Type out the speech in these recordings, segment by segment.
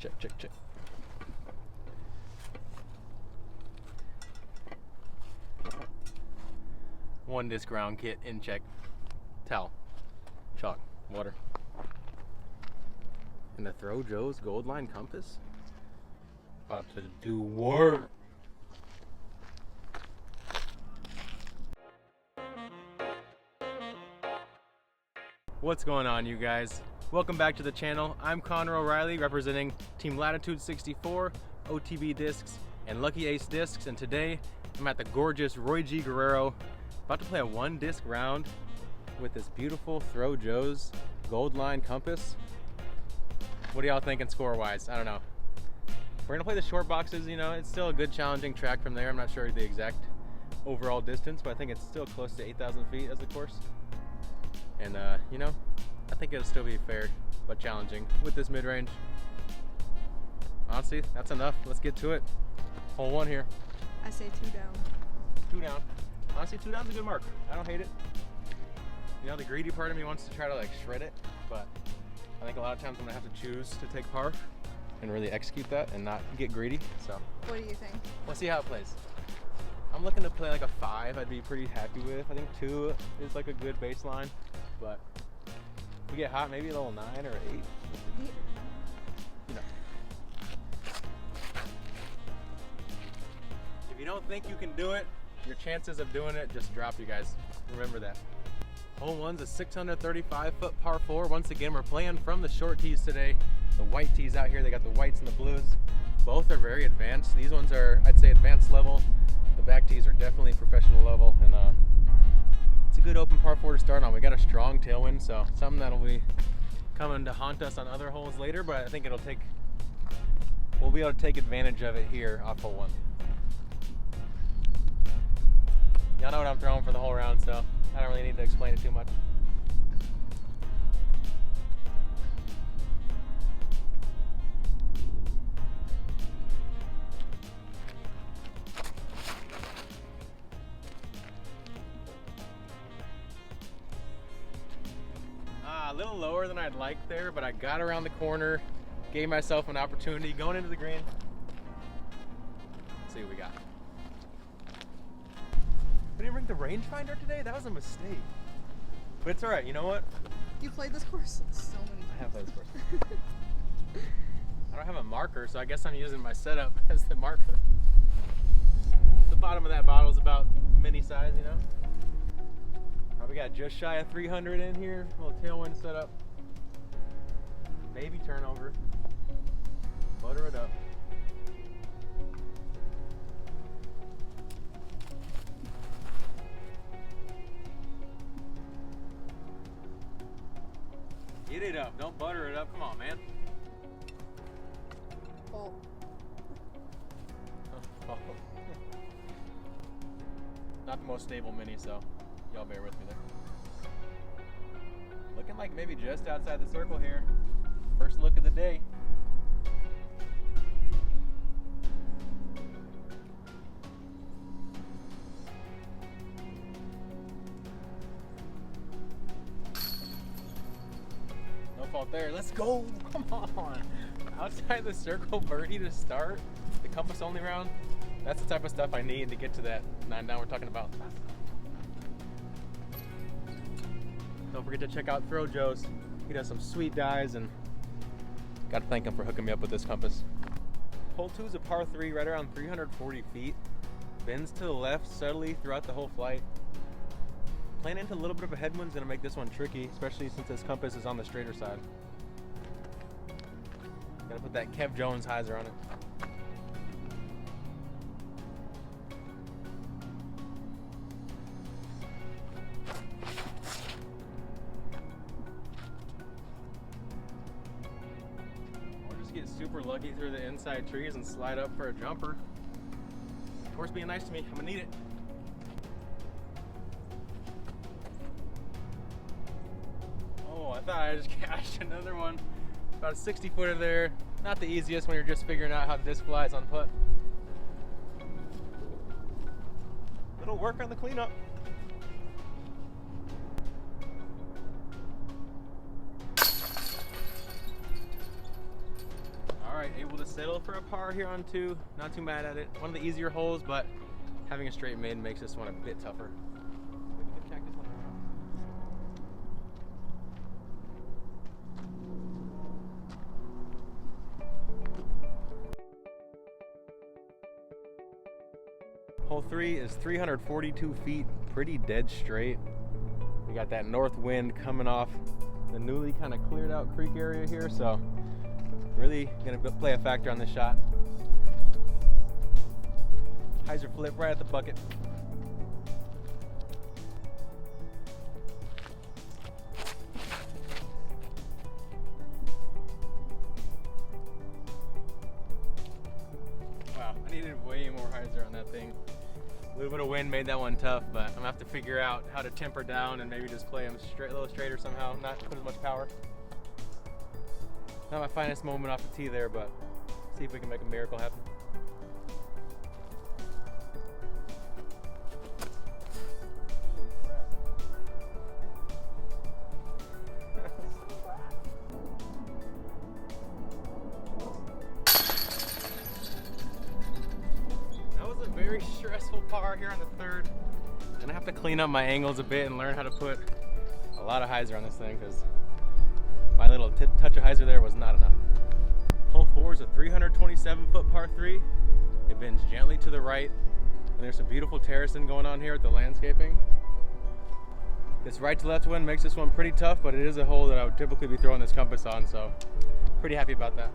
Check, check, check. One disc round kit in check. Towel, chalk, water. And the ThrowJoes gold line compass. About to do work. What's going on, you guys? Welcome back to the channel. I'm Connor O'Reilly, representing Team Latitude 64, OTB Discs, and Lucky Ace Discs. And today I'm at the gorgeous Roy G. Guerrero, about to play a one disc round with this beautiful ThrowJoes gold line compass. What are y'all thinking score-wise? I don't know. We're gonna play the short boxes. You know, it's still a good challenging track from there. I'm not sure the exact overall distance, but I think it's still close to 8,000 feet as a course. And you know, I think it'll still be fair but challenging with this mid-range. Honestly, that's enough. Let's get to it. Hole one here. I say 2 down. 2 down. Honestly, 2 down's a good mark. I don't hate it. You know, the greedy part of me wants to try to like shred it, but I think a lot of times I'm gonna have to choose to take par and really execute that and not get greedy. So What do you think? we'll see how it plays. I'm looking to play like a 5. I'd be pretty happy with. I think 2 is like a good baseline, but if we get hot, maybe a little 9 or 8. You know. If you don't think you can do it, your chances of doing it just drop, you guys. Remember that. Hole one's a 635-foot par 4. Once again, we're playing from the short tees today. The white tees out here, they got the whites and the blues. Both are very advanced. These ones are, I'd say, advanced level. The back tees are definitely professional level, and it's a good open par 4 to start on. We got a strong tailwind, so something that'll be coming to haunt us on other holes later, but I think we'll be able to take advantage of it here off hole 1. Y'all know what I'm throwing for the whole round, so I don't really need to explain it too much. A little lower than I'd like there, but I got around the corner, gave myself an opportunity going into the green. Let's see what we got. We didn't bring the rangefinder today? That was a mistake. But it's all right, you know what? You played this course so many times. I have played this course. I don't have a marker, so I guess I'm using my setup as the marker. The bottom of that bottle is about mini size, you know? We got just shy of 300 in here. A little tailwind setup. Maybe turnover. Butter it up. Get it up. Don't butter it up. Come on, man. Oh. Not the most stable mini, so y'all bear with me there. Looking like maybe just outside the circle here. First look of the day. No fault there. Let's go. Come on. Outside the circle birdie to start. The compass only round. That's the type of stuff I need to get to that 9 down we're talking about. Don't forget to check out ThrowJoes. He does some sweet dyes, and got to thank him for hooking me up with this compass. Hole 2 is a par 3 right around 340 feet. Bends to the left subtly throughout the whole flight. Playing into a little bit of a headwind is going to make this one tricky, especially since this compass is on the straighter side. Got to put that Kev Jones hyzer on it. Get super lucky through the inside trees and slide up for a jumper. Course being nice to me, I'm gonna need it. Oh, I thought I just cashed another one. About a 60 footer there. Not the easiest when you're just figuring out how the disc flies on putt. Little work on the cleanup. Alright, able to settle for a par here on 2. Not too mad at it. One of the easier holes, but having a straight mid makes this one a bit tougher. Maybe we can check this one out. Hole 3 is 342 feet, pretty dead straight. We got that north wind coming off the newly kind of cleared out creek area here, so really gonna play a factor on this shot. Hyzer flip right at the bucket. Wow, I needed way more hyzer on that thing. A little bit of wind made that one tough, but I'm gonna have to figure out how to temper down and maybe just play them straight, a little straighter somehow, not put as much power. Not my finest moment off the tee there, but see if we can make a miracle happen. That was a very stressful par here on the 3rd. I'm gonna have to clean up my angles a bit and learn how to put a lot of hyzer on this thing, because my little touch of hyzer there was not enough. Hole 4 is a 327-foot par 3. It bends gently to the right, and there's some beautiful terracing going on here with the landscaping. This right to left wind makes this one pretty tough, but it is a hole that I would typically be throwing this compass on, so pretty happy about that.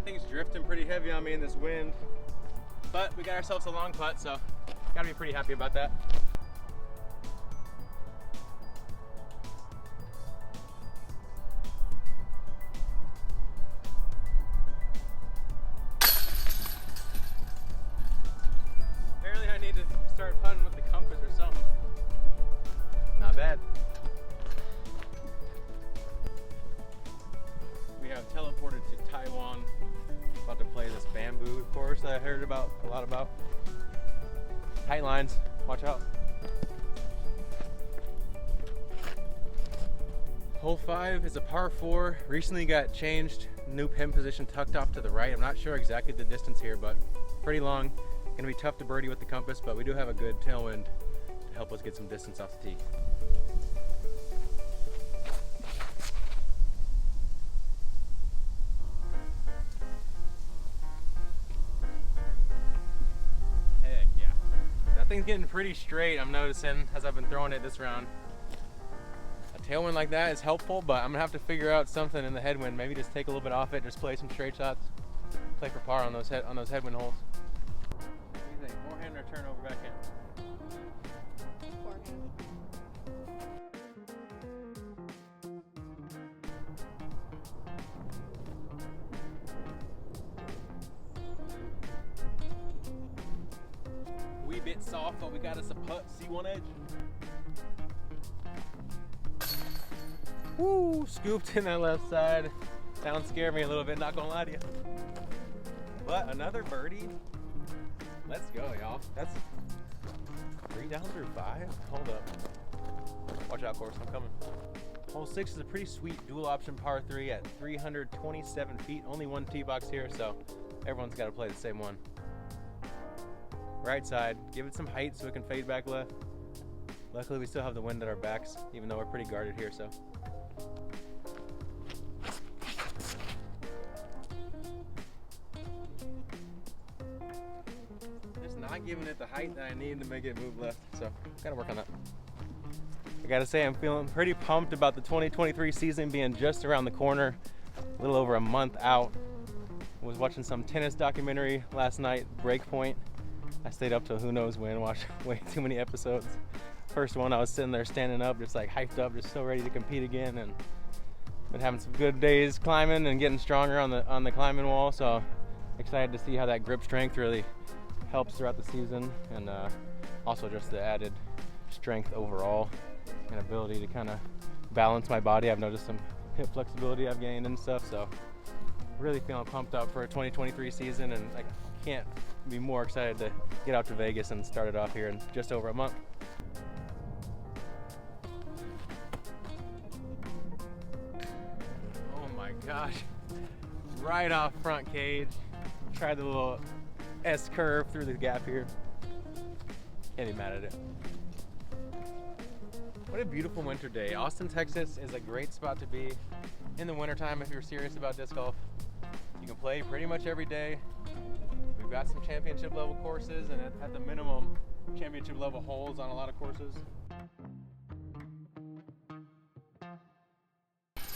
Thing's drifting pretty heavy on me in this wind, but we got ourselves a long putt, so gotta be pretty happy about that. Apparently I need to start putting with the compass or something. Not bad. We have teleported to Taiwan. About to play this bamboo course that I heard about a lot about. Tight lines, watch out. Hole 5 is a par 4. Recently got changed, new pin position tucked off to the right. I'm not sure exactly the distance here, but pretty long. Gonna be tough to birdie with the compass, but we do have a good tailwind to help us get some distance off the tee. Thing's getting pretty straight, I'm noticing, as I've been throwing it this round. A tailwind like that is helpful, but I'm gonna have to figure out something in the headwind. Maybe just take a little bit off it, just play some straight shots, play for par on those headwind holes. What do you think? Forehand or turn over backhand? Forehand. Wee bit soft, but we got us a putt. See one edge. Woo! Scooped in that left side. Sound scared me a little bit, not gonna lie to you. But another birdie. Let's go, y'all. That's 3 down through 5. Hold up. Watch out, course. I'm coming. Hole 6 is a pretty sweet dual option par 3 at 327 feet. Only one tee box here, so everyone's got to play the same one. Right side, give it some height so it can fade back left. Luckily we still have the wind at our backs, even though we're pretty guarded here, so. Just not giving it the height that I need to make it move left, so gotta work on that. I gotta say I'm feeling pretty pumped about the 2023 season being just around the corner, a little over a month out. Was watching some tennis documentary last night, Breakpoint. I stayed up till who knows when, watched way too many episodes. First one, I was sitting there standing up, just like hyped up, just so ready to compete again, and been having some good days climbing and getting stronger on the climbing wall. So excited to see how that grip strength really helps throughout the season, and also just the added strength overall and ability to kind of balance my body. I've noticed some hip flexibility I've gained and stuff, so really feeling pumped up for a 2023 season, and I can't be more excited to get out to Vegas and start it off here in just over a month. Oh my gosh, right off front cage. Tried the little S curve through the gap here. Can't be mad at it. What a beautiful winter day. Austin, Texas is a great spot to be in the wintertime if you're serious about disc golf. You can play pretty much every day. We've got some championship level courses and at the minimum championship level holes on a lot of courses.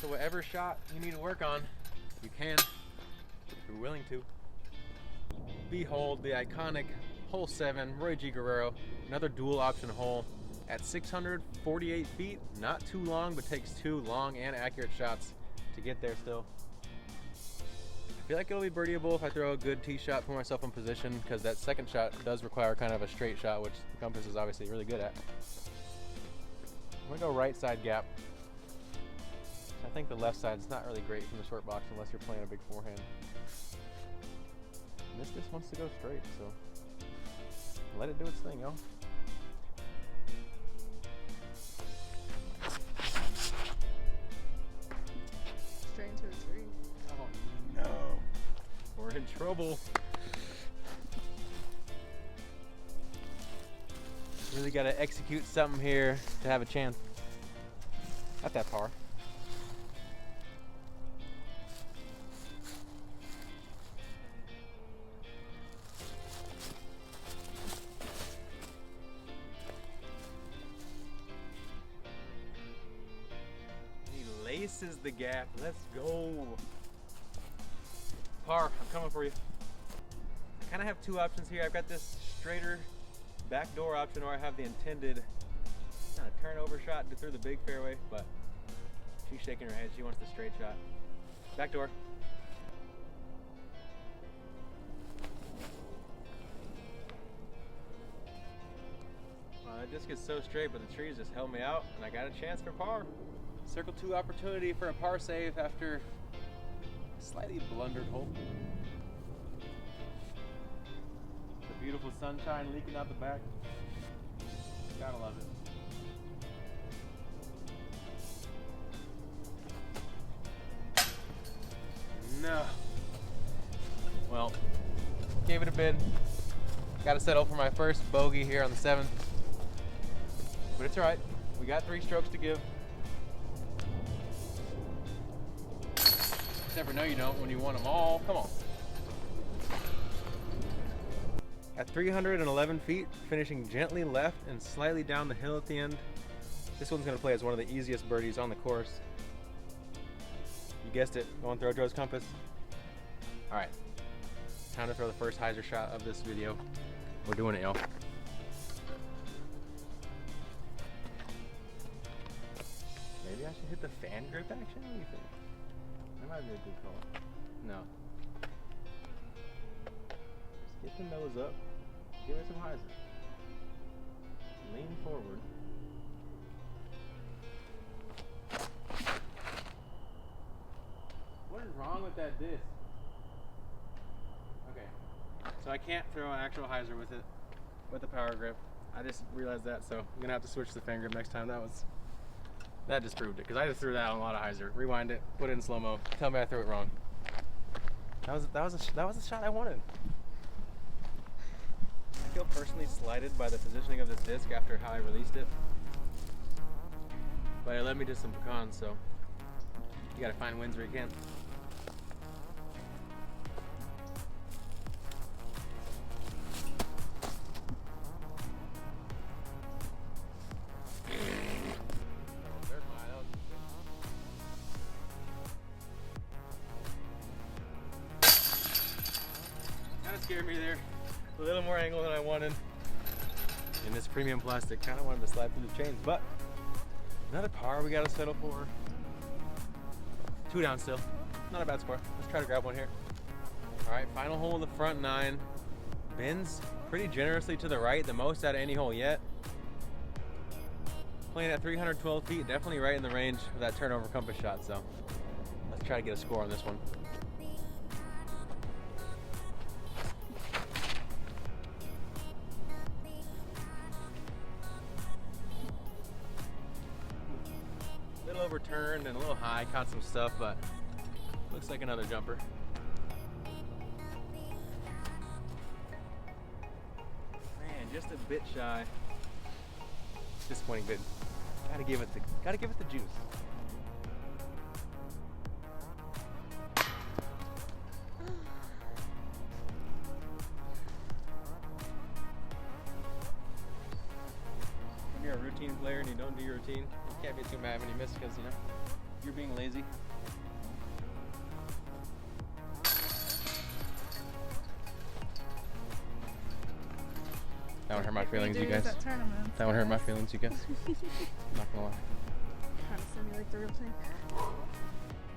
So whatever shot you need to work on, you can, if you're willing to. Behold the iconic hole 7, Roy G. Guerrero, another dual option hole at 648 feet. Not too long, but takes 2 long and accurate shots to get there still. I feel like it'll be birdieable if I throw a good tee shot, put myself in position, because that second shot does require kind of a straight shot, which the Compass is obviously really good at. I'm gonna go right side gap. I think the left side's not really great from the short box unless you're playing a big forehand. And this just wants to go straight, so let it do its thing, yo. Straight into a tree. Oh no, we're in trouble. Really got to execute something here to have a chance. At that par. Aces the gap. Let's go. Par, I'm coming for you. I kind of have 2 options here. I've got this straighter backdoor option, or I have the intended kind of turnover shot through the big fairway, but she's shaking her head. She wants the straight shot. Backdoor. That disc is so straight, but the trees just held me out, and I got a chance for par. Circle 2 opportunity for a par save after a slightly blundered hole. The beautiful sunshine leaking out the back. Gotta love it. No. Well, gave it a bid. Gotta settle for my first bogey here on the 7th. But it's alright. We got 3 strokes to give. Never know you don't when you want them all. Come on. At 311 feet, finishing gently left and slightly down the hill at the end. This one's going to play as one of the easiest birdies on the course. You guessed it, going ThrowJoes compass. Alright, time to throw the first hyzer shot of this video. We're doing it, y'all. Maybe I should hit the fan grip action? What do you think? That might be a good call. No. Just get the nose up. Give it some hyzer. Lean forward. What is wrong with that disc? Okay. So I can't throw an actual hyzer with it, with the power grip. I just realized that, so I'm gonna have to switch the fan grip next time. That just proved it, because I just threw that on a lot of hyzer. Rewind it, put it in slow-mo. Tell me I threw it wrong. That was a shot I wanted. I feel personally slighted by the positioning of this disc after how I released it. But it led me to some pecans, so you gotta find wins where you can. Scared me there. A little more angle than I wanted. And this premium plastic kind of wanted to slide through the chains, but another par we got to settle for. 2 down still. Not a bad score. Let's try to grab one here. All right, final hole of the front 9. Bends pretty generously to the right, the most out of any hole yet. Playing at 312 feet, definitely right in the range of that turnover compass shot, so let's try to get a score on this one. overturned and a little high, caught some stuff, but looks like another jumper. Man, just a bit shy. Disappointing bid. Gotta give it the juice. When you're a routine player and you don't do your routine, you can't be too mad when you miss because, you know, you're being lazy. That one hurt my feelings, you guys. That one hurt my feelings, you guys. I'm not gonna lie. Trying to simulate the real thing.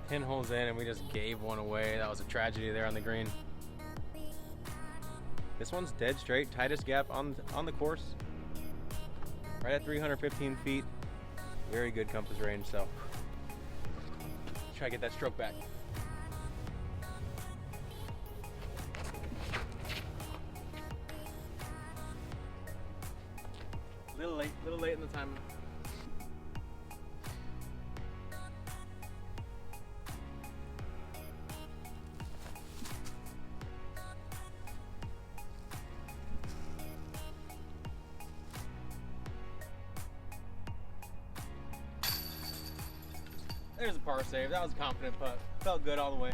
10 holes in and we just gave one away. That was a tragedy there on the green. This one's dead straight, tightest gap on the course. Right at 315 feet. Very good compass range, so try to get that stroke back. Little late in the time. There's a par save. That was a confident putt. Felt good all the way.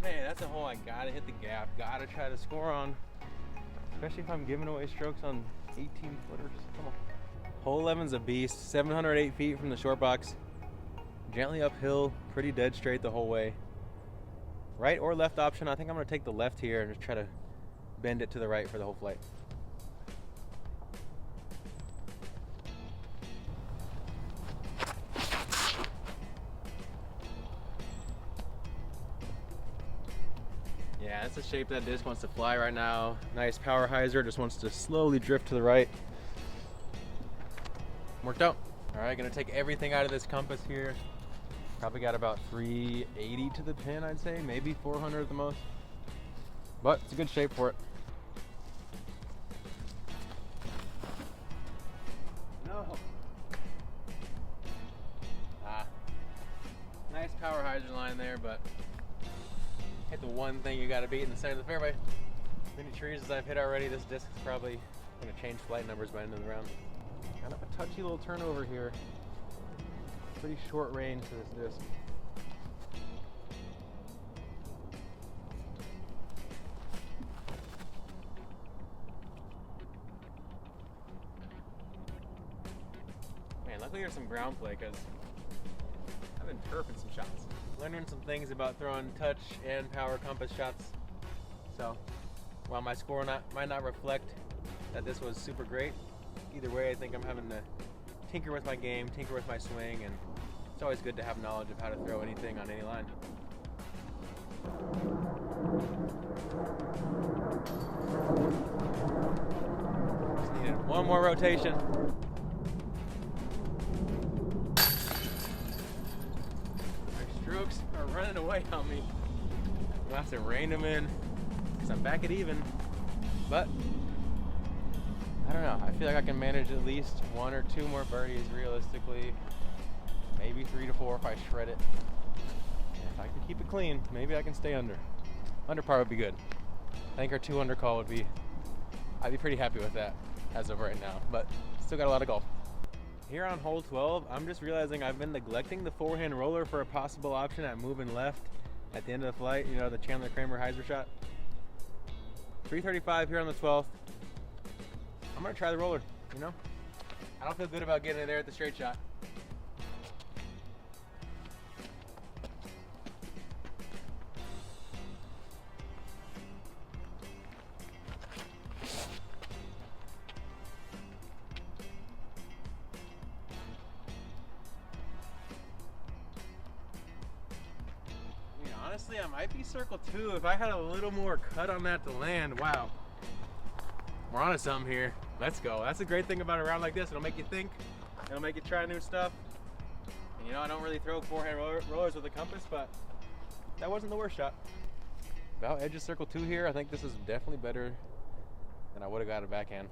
Man, that's a hole I gotta hit the gap. Gotta try to score on. Especially if I'm giving away strokes on 18 footers. Come on. Hole 11's a beast. 708 feet from the short box. Gently uphill, pretty dead straight the whole way. Right or left option. I think I'm gonna take the left here and just try to bend it to the right for the whole flight. Yeah, that's the shape that disc wants to fly right now. Nice power hyzer, just wants to slowly drift to the right. Worked out. All right, gonna take everything out of this compass here. Probably got about 380 to the pin, I'd say, maybe 400 at the most. But it's a good shape for it. No. Nice power hyzer line there, but hit the one thing you got to beat in the center of the fairway. Many trees as I've hit already. This disc is probably going to change flight numbers by the end of the round. Kind of a touchy little turnover here. Pretty short range to this disc. Man, luckily there's some ground play because I've been turfing some shots. Learning some things about throwing touch and power compass shots. So while my score might not reflect that this was super great, either way I think I'm having to tinker with my game, tinker with my swing, and it's always good to have knowledge of how to throw anything on any line. Just needed one more rotation. Strokes are running away on me. I'm gonna have to rein them in because I'm back at even. But I don't know. I feel like I can manage at least one or two more birdies realistically. Maybe 3 to 4 if I shred it. And if I can keep it clean, maybe I can stay under. Under par would be good. I think our 2 under call would be. I'd be pretty happy with that as of right now. But still got a lot of golf. Here on hole 12, I'm just realizing I've been neglecting the forehand roller for a possible option at moving left at the end of the flight. You know, the Chandler Kramer hyzer shot. 335 here on the 12th. I'm gonna try the roller, you know? I don't feel good about getting it there at the straight shot. Honestly, I might be circle 2 if I had a little more cut on that to land. Wow, we're onto something here. Let's go. That's the great thing about a round like this. It'll make you think. It'll make you try new stuff. And you know, I don't really throw forehand rollers with a compass, but that wasn't the worst shot. About edge of circle 2 here. I think this is definitely better than I would have got a backhand.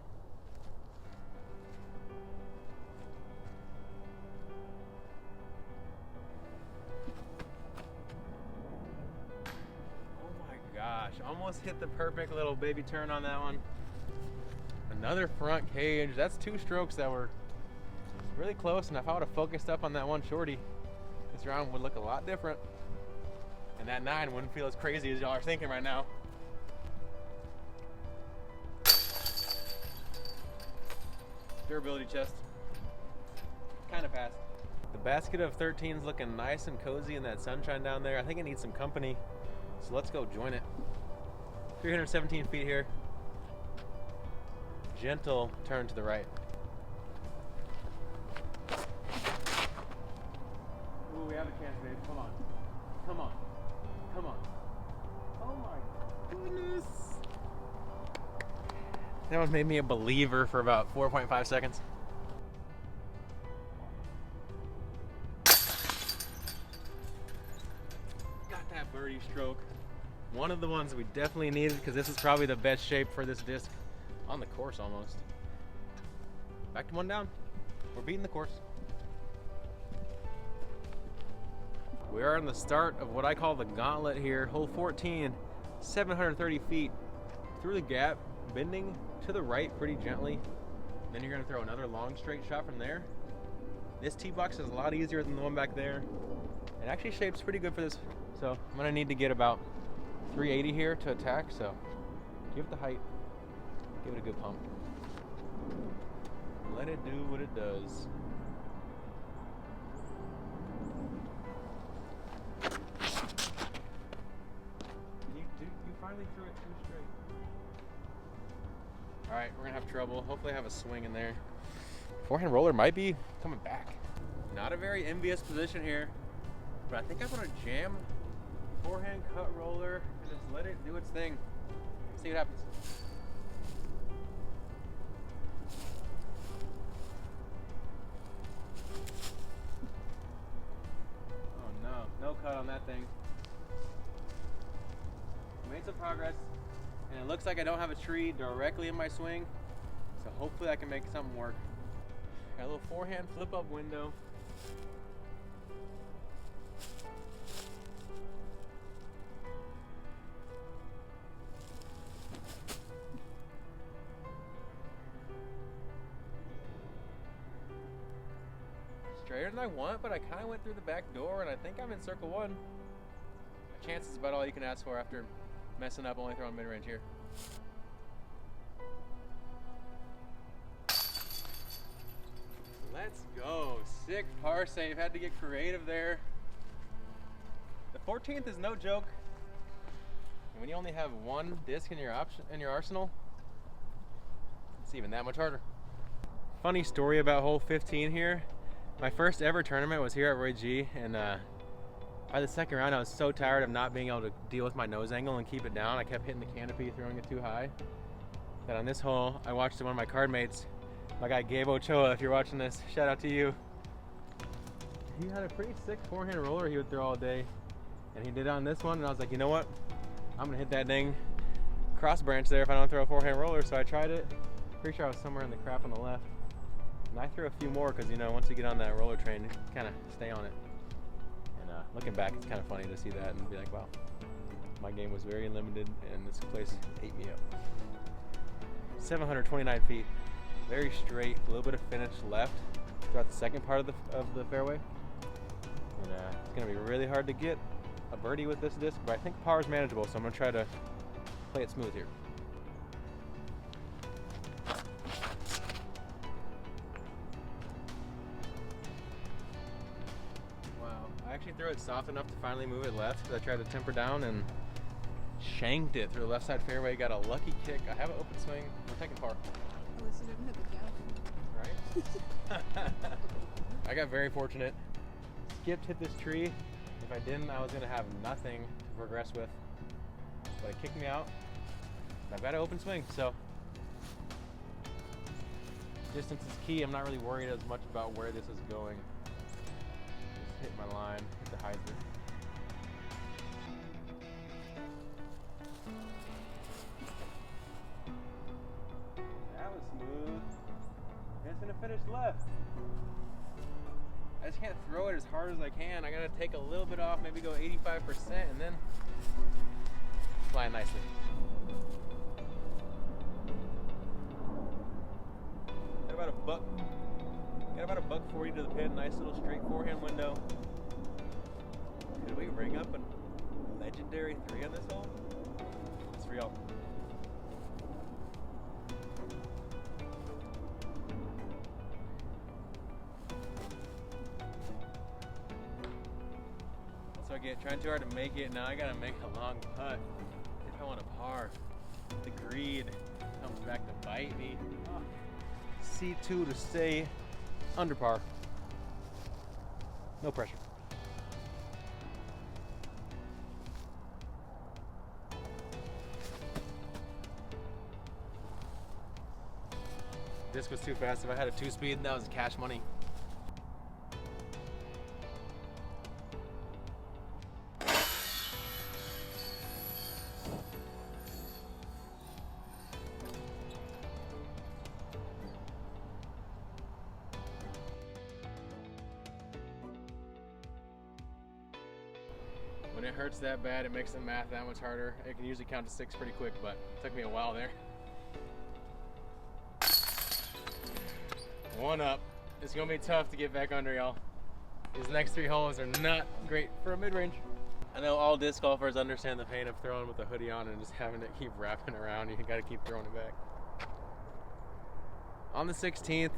gosh, almost hit the perfect little baby turn on that one. Another front cage. That's 2 strokes that were really close, and if I would have focused up on that one shorty, this round would look a lot different. And that 9 wouldn't feel as crazy as y'all are thinking right now. Durability chest. Kind of passed. The basket of 13's looking nice and cozy in that sunshine down there. I think it needs some company, so let's go join it. 317 feet here. Gentle turn to the right. Ooh, we have a chance, babe. Come on. Come on. Come on. Oh my goodness. That one made me a believer for about 4.5 seconds. Got that birdie stroke. One of the ones we definitely needed, because this is probably the best shape for this disc on the course almost. Back to 1 down. We're beating the course. We are in the start of what I call the gauntlet here. Hole 14, 730 feet through the gap, bending to the right pretty gently. Then you're gonna throw another long straight shot from there. This tee box is a lot easier than the one back there. It actually shapes pretty good for this. So I'm gonna need to get about 380 here to attack. So give it the height, give it a good pump. Let it do what it does. You finally threw it too straight. All right, we're gonna have trouble. Hopefully I have a swing in there. Forehand roller might be coming back. Not a very envious position here, but I think I'm gonna jam forehand cut roller and just let it do its thing. See what happens. Oh no, no cut on that thing. Made some progress, and it looks like I don't have a tree directly in my swing, so hopefully I can make something work. Got a little forehand flip up window. Straighter than I want, but I kind of went through the back door, and I think I'm in circle 1. My chance is about all you can ask for after messing up only throwing mid-range here. Let's go. Sick par save. Had to get creative there. The 14th is no joke. And when you only have 1 disc in your arsenal, it's even that much harder. Funny story about hole 15 here. My first ever tournament was here at Roy G, and by the second round I was so tired of not being able to deal with my nose angle and keep it down. I kept hitting the canopy, throwing it too high, that on this hole I watched one of my card mates, my guy Gabe Ochoa, if you're watching this, shout out to you. He had a pretty sick forehand roller he would throw all day, and he did it on this one, and I was like, you know what, I'm gonna hit that dang cross branch there if I don't throw a forehand roller. So I tried it. Pretty sure I was somewhere in the crap on the left. And I threw a few more because, you know, once you get on that roller train, you kind of stay on it. And looking back, it's kind of funny to see that and be like, wow, my game was very limited and this place ate me up. 729 feet, very straight, a little bit of finish left throughout the second part of the fairway. And it's going to be really hard to get a birdie with this disc, but I think par is manageable, so I'm going to try to play it smooth here. I actually threw it soft enough to finally move it left because I tried to temper down and shanked it through the left side fairway. Got a lucky kick. I have an open swing. We're taking par. At least you didn't hit the gap. Right? I got very fortunate. Skipped hit this tree. If I didn't, I was going to have nothing to progress with. But it kicked me out. I've got an open swing, so distance is key. I'm not really worried as much about where this is going. Hit my line, hit the hyzer. That was smooth. And it's gonna finish left. I just can't throw it as hard as I can. I gotta take a little bit off, maybe go 85%, and then fly flying nicely. Got about a buck 40 to the pin. Nice little straight forehand window. Could we ring up a legendary 3 on this hole? It's for y'all. So I get trying too hard to make it. Now I gotta make a long putt if I want a par. The greed comes back to bite me. C2 to stay under par. No pressure. Disc was too fast. If I had a 2-speed, that was cash money. When it hurts that bad, it makes the math that much harder. It can usually count to 6 pretty quick, but it took me a while there. 1 up. It's gonna be tough to get back under, y'all. These next 3 holes are not great for a mid-range. I know all disc golfers understand the pain of throwing with a hoodie on and just having to keep wrapping around. You gotta keep throwing it back. On the 16th,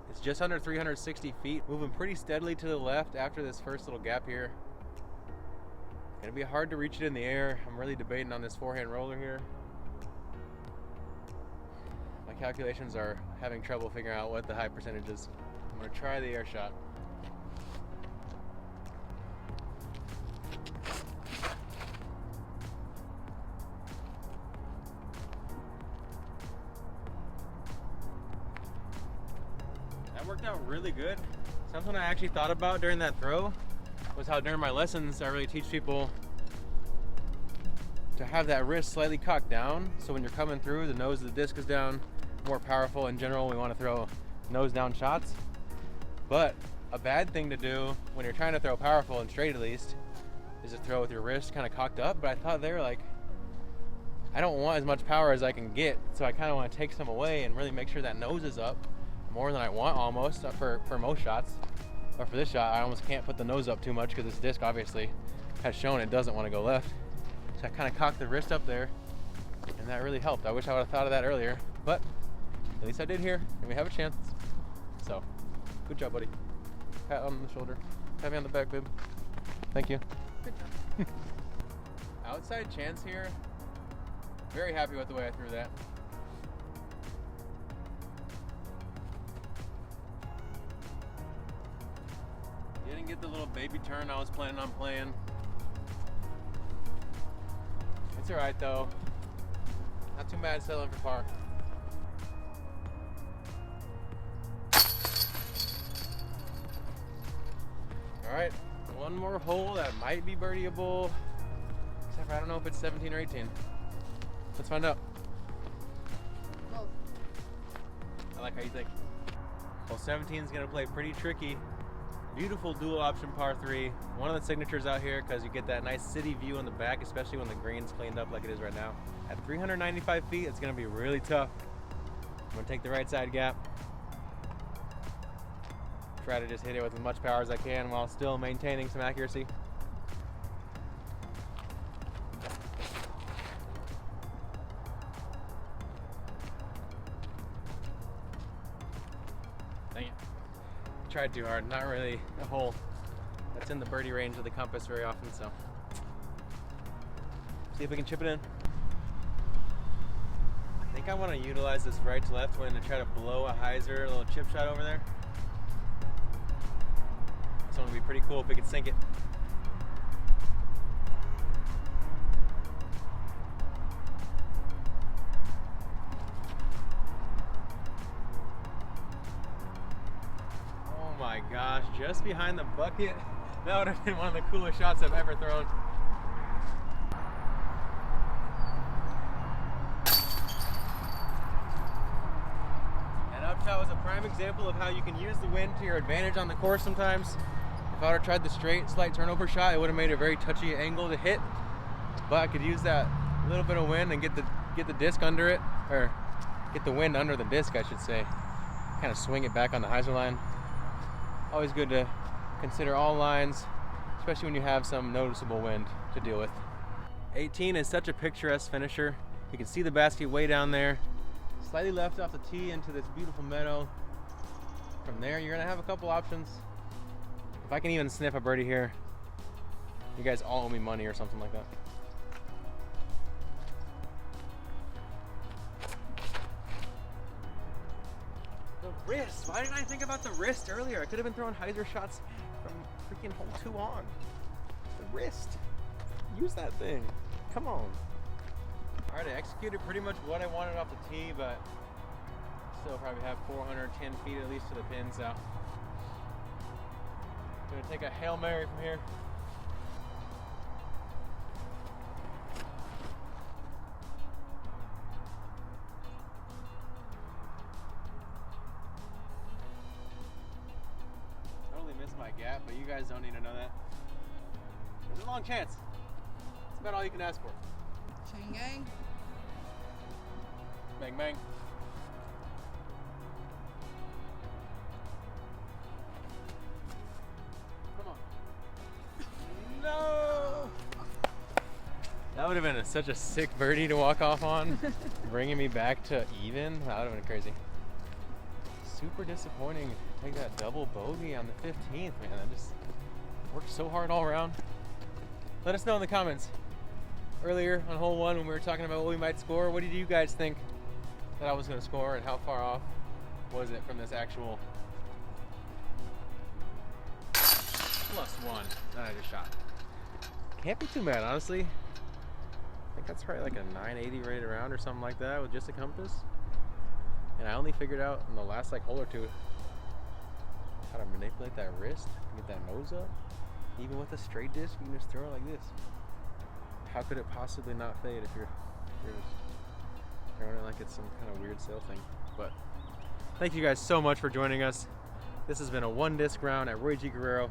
it's just under 360 feet, moving pretty steadily to the left after this first little gap here. Gonna be hard to reach it in the air. I'm really debating on this forehand roller here. My calculations are having trouble figuring out what the high percentage is. I'm gonna try the air shot. That worked out really good. Something I actually thought about during that throw was how during my lessons I really teach people to have that wrist slightly cocked down, so when you're coming through, the nose of the disc is down, more powerful. In general, we want to throw nose down shots. But a bad thing to do when you're trying to throw powerful and straight, at least, is to throw with your wrist kind of cocked up. But I thought they were like, I don't want as much power as I can get, so I kind of want to take some away and really make sure that nose is up more than I want, almost for most shots. But for this shot, I almost can't put the nose up too much because this disc obviously has shown it doesn't want to go left. So I kind of cocked the wrist up there, and that really helped. I wish I would have thought of that earlier, but at least I did here, and we have a chance. So, good job, buddy. Pat on the shoulder. Pat me on the back, babe. Thank you. Good job. Outside chance here. Very happy with the way I threw that. Didn't get the little baby turn I was planning on playing. It's alright though. Not too mad settling for par. Alright, one more hole that might be birdieable. Except for I don't know if it's 17 or 18. Let's find out. Both. I like how you think. Well, 17 is going to play pretty tricky. Beautiful dual option par 3. One of the signatures out here because you get that nice city view in the back, especially when the green's cleaned up like it is right now. At 395 feet, it's going to be really tough. I'm going to take the right side gap. Try to just hit it with as much power as I can while still maintaining some accuracy. Dang it. Tried too hard. Not really a hole that's in the birdie range of the compass very often, so see if we can chip it in. I think I want to utilize this right to left one to try to blow a hyzer, a little chip shot over there. This one would be pretty cool if we could sink it. Oh my gosh, just behind the bucket. That would have been one of the coolest shots I've ever thrown. And Opto was a prime example of how you can use the wind to your advantage on the course sometimes. If I would have tried the straight, slight turnover shot, it would have made a very touchy angle to hit. But I could use that a little bit of wind and get the disc under it, or get the wind under the disc, I should say. Kind of swing it back on the hyzer line. Always good to consider all lines, especially when you have some noticeable wind to deal with. 18 is such a picturesque finisher. You can see the basket way down there, slightly left off the tee into this beautiful meadow. From there, you're gonna have a couple options. If I can even sniff a birdie here, you guys all owe me money or something like that. The wrist, why didn't I think about the wrist earlier? I could have been throwing hyzer shots from freaking hole 2 on. The wrist, use that thing, come on. All right, I executed pretty much what I wanted off the tee, but still probably have 410 feet at least to the pin, so gonna take a Hail Mary from here. Totally missed my gap, but you guys don't need to know that. There's a long chance. That's about all you can ask for. Chain gang. Bang, bang. Come on. No! That would have been such a sick birdie to walk off on, bringing me back to even. That would have been crazy. Super disappointing to take that double bogey on the 15th, man. I just worked so hard all around. Let us know in the comments. Earlier on hole 1 when we were talking about what we might score, what did you guys think that I was going to score, and how far off was it from this actual +1 that I just shot? Can't be too bad, honestly. I think that's probably like a 980 rated around or something like that with just a compass. And I only figured out in the last like hole or two how to manipulate that wrist to get that nose up. Even with a straight disc, you can just throw it like this. How could it possibly not fade if you're just throwing it like it's some kind of weird sail thing? But thank you guys so much for joining us. This has been a 1-disc round at Roy G. Guerrero,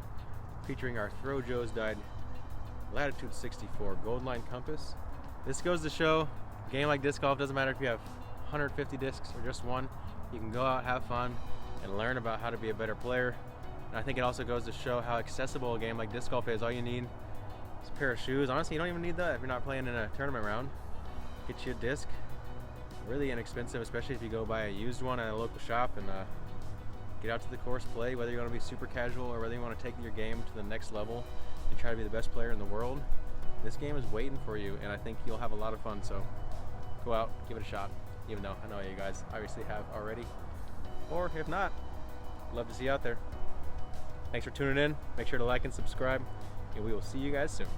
featuring our ThrowJoes Dyes Latitude 64 Gold Line Compass. This goes to show, a game like disc golf, doesn't matter if you have 150 discs or just one, you can go out, have fun, and learn about how to be a better player. And I think it also goes to show how accessible a game like disc golf is. All you need is a pair of shoes. Honestly, you don't even need that if you're not playing in a tournament round. Get you a disc, really inexpensive, especially if you go buy a used one at a local shop and get out to the course, play, whether you want to be super casual or whether you want to take your game to the next level and try to be the best player in the world. This game is waiting for you, and I think you'll have a lot of fun, so go out, give it a shot, even though I know you guys obviously have already. Or if not, love to see you out there. Thanks for tuning in. Make sure to like and subscribe, and we will see you guys soon.